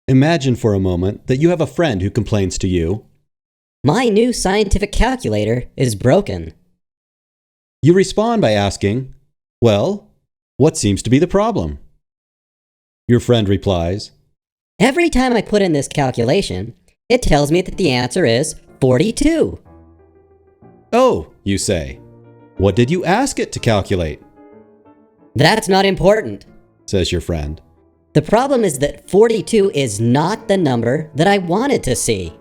Imagine for a moment that you have a friend who complains to you. My new scientific calculator is broken. You respond by asking, well, what seems to be the problem? Your friend replies, Every time I put in this calculation, it tells me that the answer is 42. Oh, you say. What did you ask it to calculate? That's not important, Says your friend. The problem is that 42 is not the number that I wanted to see.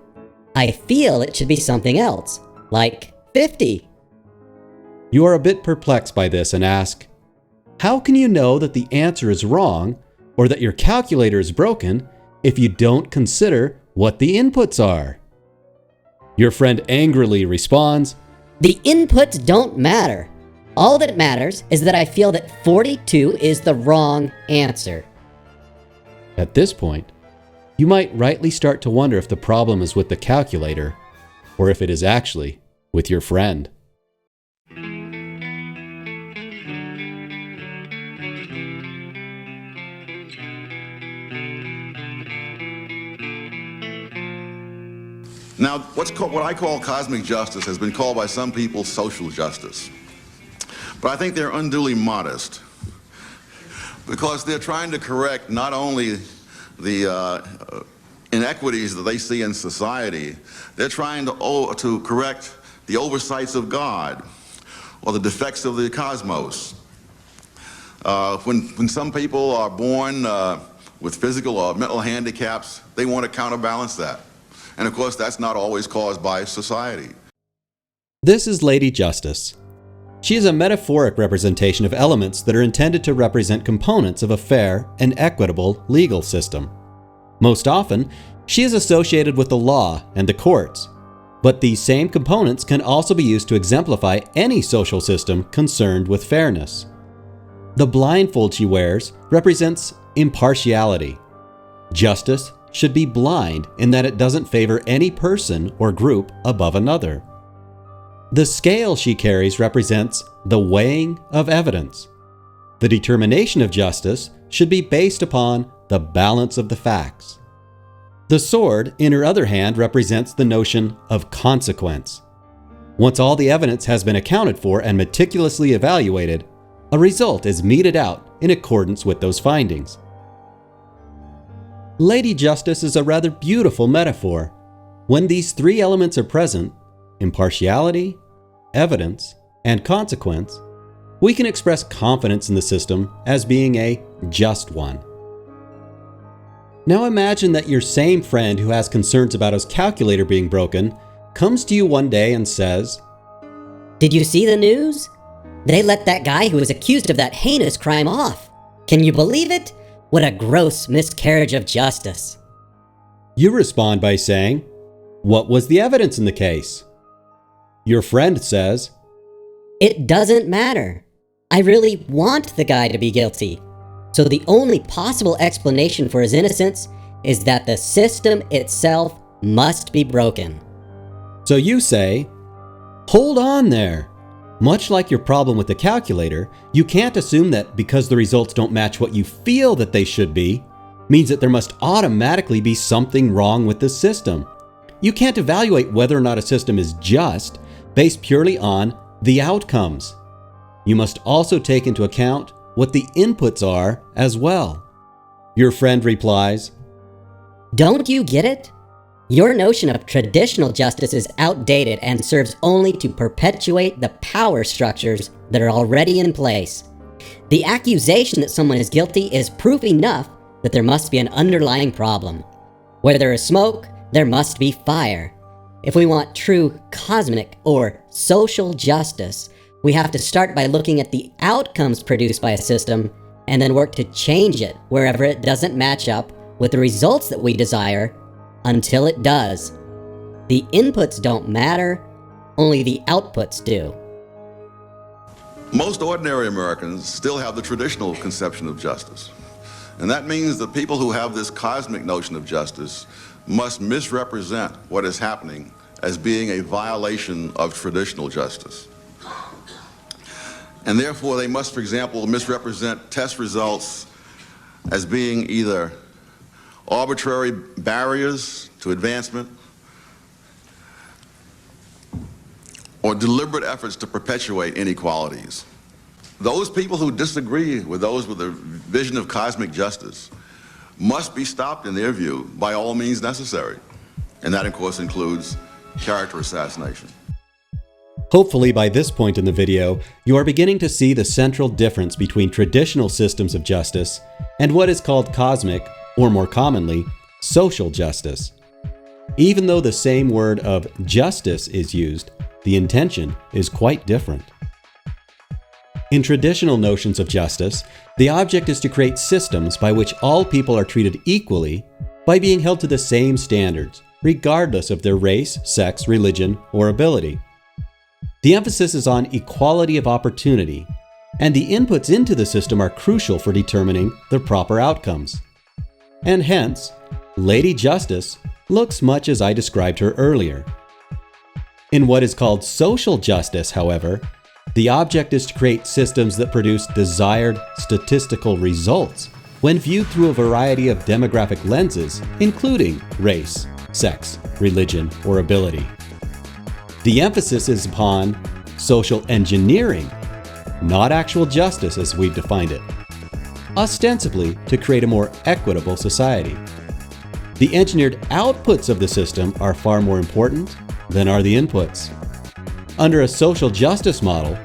I feel it should be something else, like 50. You are a bit perplexed by this and ask, how can you know that the answer is wrong or that your calculator is broken if you don't consider what the inputs are? Your friend angrily responds, The inputs don't matter. All that matters is that I feel that 42 is the wrong answer. At this point, you might rightly start to wonder if the problem is with the calculator or if it is actually with your friend. Now, what I call cosmic justice has been called by some people social justice. But I think they're unduly modest because they're trying to correct not only the inequities that they see in society, they're trying to correct the oversights of God or the defects of the cosmos. When some people are born with physical or mental handicaps, they want to counterbalance that. And of course, that's not always caused by society. This is Lady Justice. She is a metaphoric representation of elements that are intended to represent components of a fair and equitable legal system. Most often, she is associated with the law and the courts, but these same components can also be used to exemplify any social system concerned with fairness. The blindfold she wears represents impartiality. Justice should be blind in that it doesn't favor any person or group above another. The scale she carries represents the weighing of evidence. The determination of justice should be based upon the balance of the facts. The sword, in her other hand, represents the notion of consequence. Once all the evidence has been accounted for and meticulously evaluated, a result is meted out in accordance with those findings. Lady Justice is a rather beautiful metaphor. When these three elements are present, impartiality, evidence, and consequence, we can express confidence in the system as being a just one. Now imagine that your same friend who has concerns about his calculator being broken comes to you one day and says, Did you see the news? They let that guy who was accused of that heinous crime off. Can you believe it? What a gross miscarriage of justice. You respond by saying, what was the evidence in the case? Your friend says, It doesn't matter. I really want the guy to be guilty. So the only possible explanation for his innocence is that the system itself must be broken. So you say, hold on there. Much like your problem with the calculator, you can't assume that because the results don't match what you feel that they should be, means that there must automatically be something wrong with the system. You can't evaluate whether or not a system is just based purely on the outcomes. You must also take into account what the inputs are as well. Your friend replies, Don't you get it? Your notion of traditional justice is outdated and serves only to perpetuate the power structures that are already in place. The accusation that someone is guilty is proof enough that there must be an underlying problem. Where there is smoke, there must be fire. If we want true cosmic or social justice, we have to start by looking at the outcomes produced by a system and then work to change it wherever it doesn't match up with the results that we desire until it does. The inputs don't matter, only the outputs do. Most ordinary Americans still have the traditional conception of justice. And that means that people who have this cosmic notion of justice must misrepresent what is happening as being a violation of traditional justice. And therefore they must, for example, misrepresent test results as being either arbitrary barriers to advancement, or deliberate efforts to perpetuate inequalities. Those people who disagree with those with a vision of cosmic justice must be stopped, in their view, by all means necessary. And that, of course, includes character assassination. Hopefully by this point in the video, you are beginning to see the central difference between traditional systems of justice and what is called cosmic, or more commonly, social justice. Even though the same word of justice is used, the intention is quite different. In traditional notions of justice, the object is to create systems by which all people are treated equally by being held to the same standards, regardless of their race, sex, religion, or ability. The emphasis is on equality of opportunity, and the inputs into the system are crucial for determining the proper outcomes. And hence, Lady Justice looks much as I described her earlier. In what is called social justice, however, the object is to create systems that produce desired statistical results when viewed through a variety of demographic lenses, including race, sex, religion, or ability. The emphasis is upon social engineering, not actual justice as we've defined it, ostensibly to create a more equitable society. The engineered outputs of the system are far more important than are the inputs. Under a social justice model,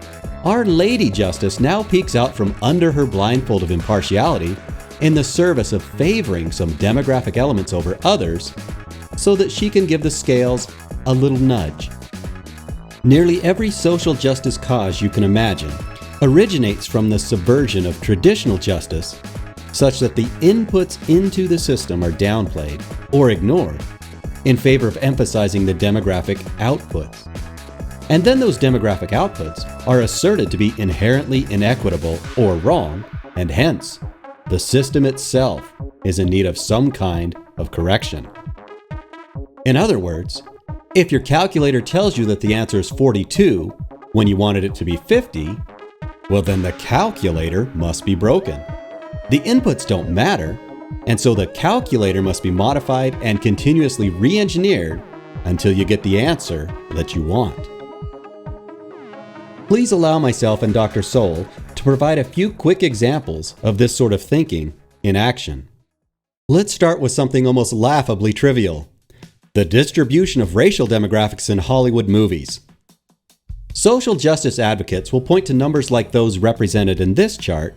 our Lady Justice now peeks out from under her blindfold of impartiality in the service of favoring some demographic elements over others so that she can give the scales a little nudge. Nearly every social justice cause you can imagine originates from the subversion of traditional justice, such that the inputs into the system are downplayed or ignored in favor of emphasizing the demographic outputs. And then those demographic outputs are asserted to be inherently inequitable or wrong, and hence, the system itself is in need of some kind of correction. In other words, if your calculator tells you that the answer is 42 when you wanted it to be 50, well then the calculator must be broken. The inputs don't matter, and so the calculator must be modified and continuously re-engineered until you get the answer that you want. Please allow myself and Dr. Soul to provide a few quick examples of this sort of thinking in action. Let's start with something almost laughably trivial: the distribution of racial demographics in Hollywood movies. Social justice advocates will point to numbers like those represented in this chart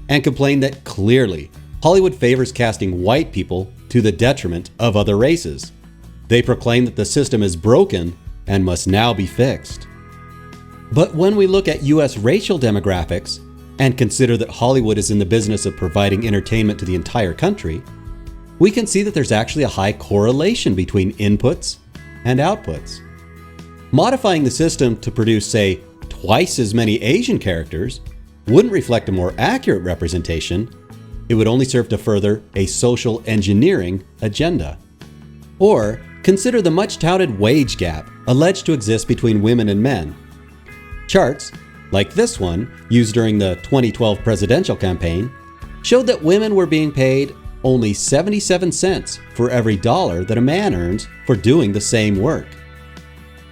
and complain that clearly Hollywood favors casting white people to the detriment of other races. They proclaim that the system is broken and must now be fixed. But when we look at US racial demographics and consider that Hollywood is in the business of providing entertainment to the entire country, we can see that there's actually a high correlation between inputs and outputs. Modifying the system to produce, say, twice as many Asian characters wouldn't reflect a more accurate representation. It would only serve to further a social engineering agenda. Or consider the much touted wage gap alleged to exist between women and men. Charts, like this one used during the 2012 presidential campaign, showed that women were being paid only 77 cents for every dollar that a man earns for doing the same work.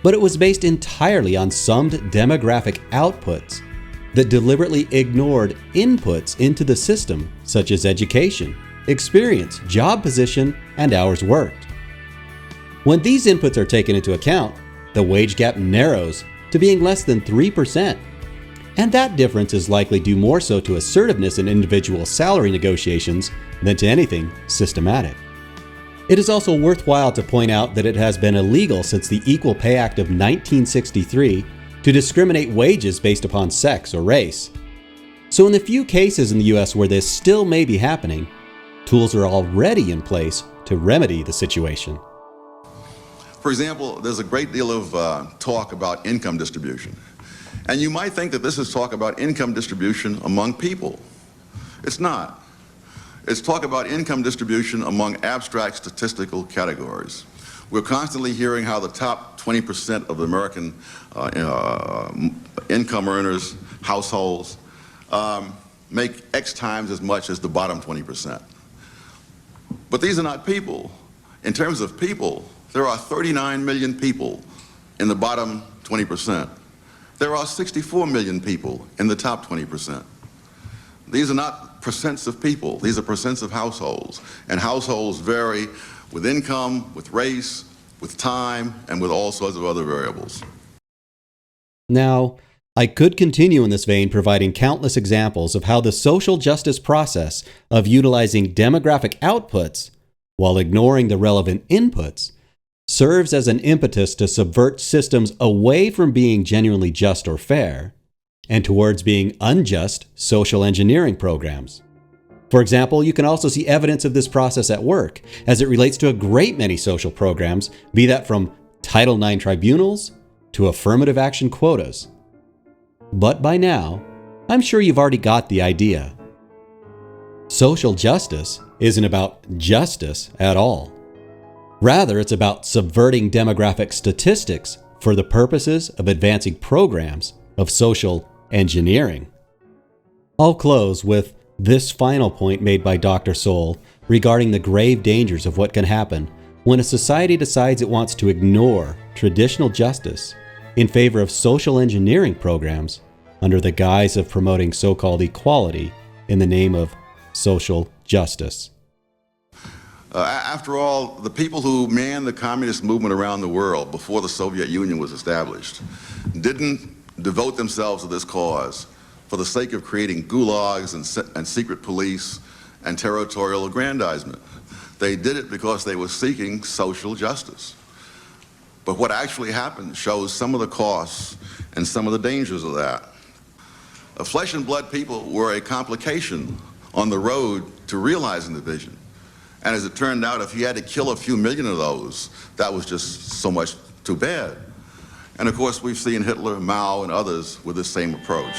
But it was based entirely on summed demographic outputs that deliberately ignored inputs into the system such as education, experience, job position, and hours worked. When these inputs are taken into account, the wage gap narrows to being less than 3%, and that difference is likely due more so to assertiveness in individual salary negotiations than to anything systematic. It is also worthwhile to point out that it has been illegal since the Equal Pay Act of 1963 to discriminate wages based upon sex or race. So in the few cases in the US where this still may be happening, tools are already in place to remedy the situation. For example, there's a great deal of talk about income distribution. And you might think that this is talk about income distribution among people. It's not. It's talk about income distribution among abstract statistical categories. We're constantly hearing how the top 20% of the American income earners, households, make X times as much as the bottom 20%. But these are not people. In terms of people, there are 39 million people in the bottom 20%. There are 64 million people in the top 20%. These are not percents of people, these are percents of households. And households vary with income, with race, with time, and with all sorts of other variables. Now, I could continue in this vein providing countless examples of how the social justice process of utilizing demographic outputs while ignoring the relevant inputs serves as an impetus to subvert systems away from being genuinely just or fair and towards being unjust social engineering programs. For example, you can also see evidence of this process at work as it relates to a great many social programs, be that from Title IX tribunals to affirmative action quotas. But by now, I'm sure you've already got the idea. Social justice isn't about justice at all. Rather, it's about subverting demographic statistics for the purposes of advancing programs of social engineering. I'll close with this final point made by Dr. Soul regarding the grave dangers of what can happen when a society decides it wants to ignore traditional justice in favor of social engineering programs under the guise of promoting so-called equality in the name of social justice. After all, the people who manned the communist movement around the world before the Soviet Union was established didn't devote themselves to this cause for the sake of creating gulags and secret police and territorial aggrandizement. They did it because they were seeking social justice. But what actually happened shows some of the costs and some of the dangers of that. Flesh and blood people were a complication on the road to realizing the vision. And as it turned out, if he had to kill a few million of those, that was just so much too bad. And of course, we've seen Hitler, Mao, and others with this same approach.